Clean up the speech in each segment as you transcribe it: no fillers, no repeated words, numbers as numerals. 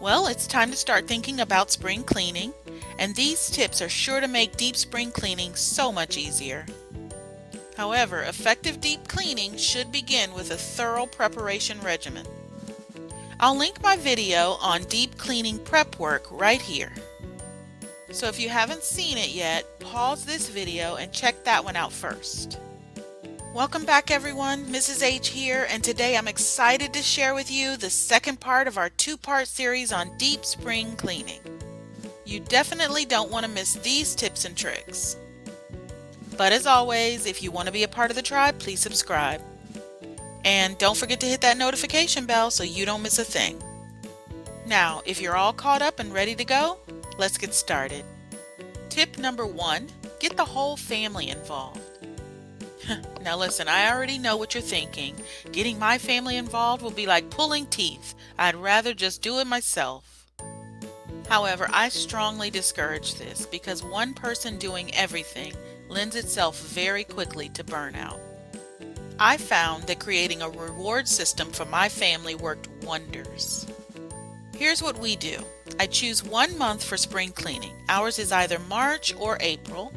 Well, it's time to start thinking about spring cleaning, and these tips are sure to make deep spring cleaning so much easier. However, effective deep cleaning should begin with a thorough preparation regimen. I'll link my video on deep cleaning prep work right here. So if you haven't seen it yet, pause this video and check that one out first. Welcome back everyone, Mrs. H here, and today I'm excited to share with you the second part of our two-part series on deep spring cleaning. You definitely don't want to miss these tips and tricks. But as always, if you want to be a part of the tribe, please subscribe. And don't forget to hit that notification bell so you don't miss a thing. Now, if you're all caught up and ready to go, let's get started. Tip number 1, get the whole family involved. Now listen, I already know what you're thinking. Getting my family involved will be like pulling teeth. I'd rather just do it myself. However, I strongly discourage this because one person doing everything lends itself very quickly to burnout. I found that creating a reward system for my family worked wonders. Here's what we do. I choose 1 month for spring cleaning. Ours is either March or April.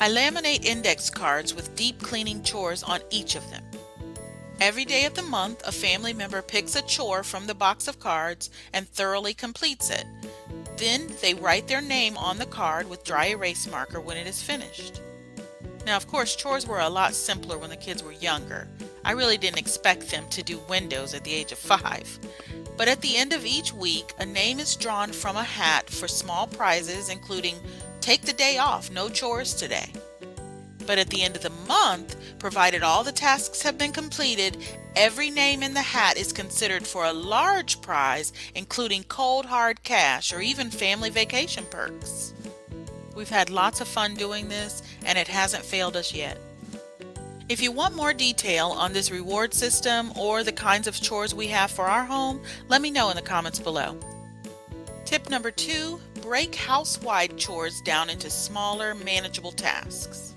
I laminate index cards with deep cleaning chores on each of them. Every day of the month, a family member picks a chore from the box of cards and thoroughly completes it. Then they write their name on the card with dry erase marker when it is finished. Now, of course, chores were a lot simpler when the kids were younger. I really didn't expect them to do windows at the age of 5. But at the end of each week, a name is drawn from a hat for small prizes, including "Take the day off, no chores today." But at the end of the month, provided all the tasks have been completed, every name in the hat is considered for a large prize, including cold hard cash or even family vacation perks. We've had lots of fun doing this, and it hasn't failed us yet. If you want more detail on this reward system or the kinds of chores we have for our home, let me know in the comments below. Tip number 2, break house-wide chores down into smaller, manageable tasks.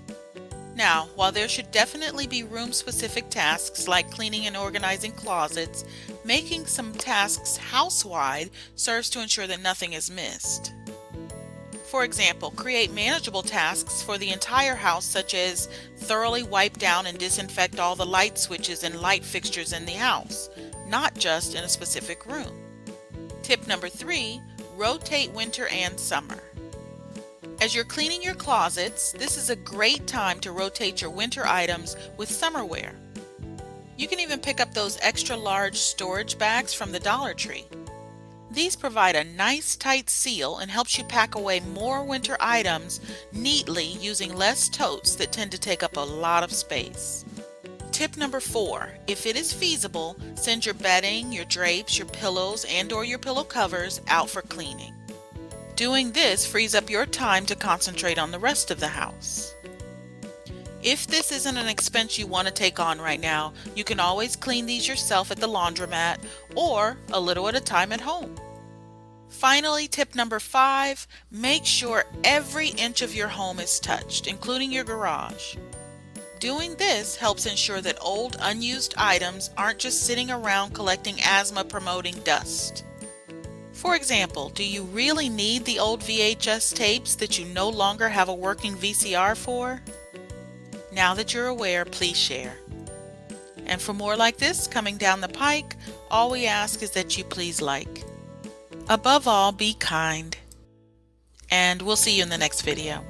Now, while there should definitely be room-specific tasks like cleaning and organizing closets, making some tasks house-wide serves to ensure that nothing is missed. For example, create manageable tasks for the entire house, such as thoroughly wipe down and disinfect all the light switches and light fixtures in the house, not just in a specific room. Tip number 3, rotate winter and summer. As you're cleaning your closets, this is a great time to rotate your winter items with summer wear. You can even pick up those extra large storage bags from the Dollar Tree. These provide a nice tight seal and helps you pack away more winter items neatly using less totes that tend to take up a lot of space. Tip number 4, if it is feasible, send your bedding, your drapes, your pillows, and/or your pillow covers out for cleaning. Doing this frees up your time to concentrate on the rest of the house. If this isn't an expense you want to take on right now, you can always clean these yourself at the laundromat or a little at a time at home. Finally, tip number 5, make sure every inch of your home is touched, including your garage. Doing this helps ensure that old unused items aren't just sitting around collecting asthma-promoting dust. For example, do you really need the old VHS tapes that you no longer have a working VCR for? Now that you're aware, please share. And for more like this coming down the pike, all we ask is that you please like. Above all, be kind. And we'll see you in the next video.